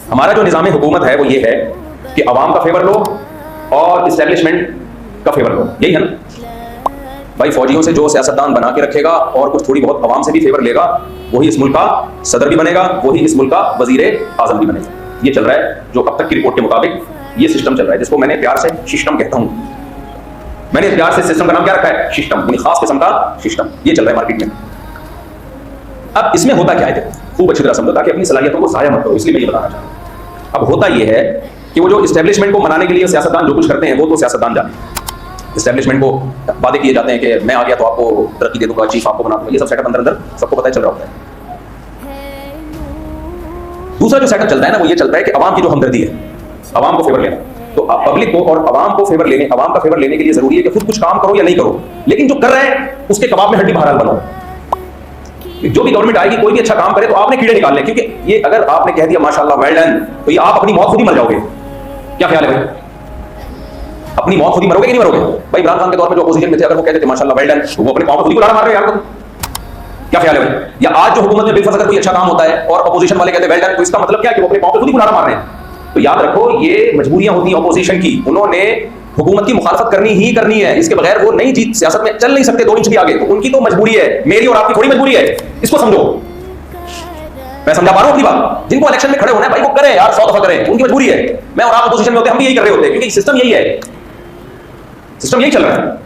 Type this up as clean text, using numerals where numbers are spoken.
हमारा जो निज़ाम हुकूमत है वो ये है कि अवाम का फेवर लो और इस्टेब्लिशमेंट का फेवर लो, यही है ना भाई। फौजियों से जो सियासतदान बना के रखेगा और कुछ थोड़ी बहुत अवाम से भी फेवर लेगा, वही इस मुल्क का सदर भी बनेगा, वही इस मुल्क का वजीर आजम भी बनेगा। ये चल रहा है जो अब तक की रिपोर्ट के मुताबिक ये सिस्टम चल रहा है, जिसको मैंने प्यार से सिस्टम कहता हूं। मैंने प्यार से सिस्टम का नाम क्या रखा है? सिस्टम, यानी खास किस्म का सिस्टम। ये चल रहा है मार्केट में। अब इसमें होता क्या है, खूब अच्छी तरह समझो ताकि अपनी सलाहियतों को ज़ाया मत करो, इसलिए मैं ये बताना चाहता हूँ। अब होता यह है कि वो जो इस्टेब्लिशमेंट को मनाने के लिए सियासतदान जो कुछ करते हैं वो तो सियासतदान जाने। इस्टेब्लिशमेंट को वादे किए जाते हैं कि मैं आ गया तो आपको तरक्की दे दूंगा, चीफ आपको बना दूंगा, ये सब सेटअप अंदर अंदर सबको पता है चल रहा होता है। दूसरा जो सेटअप चलता है ना वो ये चलता है कि अवाम की जो हमदर्दी है, अवाम को फेवर लेना। तो पब्लिक को और अवाम को फेवर लेने, अवाम का फेवर लेने के लिए जरूरी है कि खुद कुछ काम करो या नहीं करो, लेकिन जो कर रहे हैं उसके कबाब में हड्डी बहरहाल बनाओ। जो भी गवर्नमेंट आएगी कोई भी अच्छा काम करे तो आपने कीड़े निकालने, क्योंकि ये अगर आपने कह दिया माशाल्लाह वेल डन, तो ये आप अपनी मौत खुद ही मर जाओगे। क्या ख्याल है भाई? अपनी मौत खुद ही मरोगे कि नहीं मरोगे? भाई इमरान खान के दौर में जो अपोजिशन में थे अगर वो कहते थे माशाल्लाह वेल डन, तो वो अपने पांव पे खुद ही कुल्हाड़ा मार रहे हैं यार। क्या ख्याल है भाई? या आज जो हुकूमत में बिलफर्ज अगर कोई अच्छा काम होता है और अपोजिशन वाले कहते हैं वेल डन, तो इसका मतलब क्या है कि वो अपने पांव पे खुद ही कुल्हाड़ा मार रहे हैं। तो याद रखो ये मजबूरियां होती हैं अपोजिशन की, उन्होंने हुकूमत की मुखालफत करनी ही करनी है, इसके बगैर वो नहीं जीत, सियासत में चल नहीं सकते 2 इंच भी आगे। तो उनकी तो मजबूरी है, मेरी और आपकी थोड़ी मजबूरी है, इसको समझो। मैं समझा पा रहा हूं अपनी बात? जिनको इलेक्शन में खड़े होना है भाई वो करें यार, 100 दफा करें, उनकी मजबूरी है। मैं और आप अपोजिशन में होते हम भी यही कर रहे होते, क्योंकि सिस्टम यही है, सिस्टम यही चल रहा है।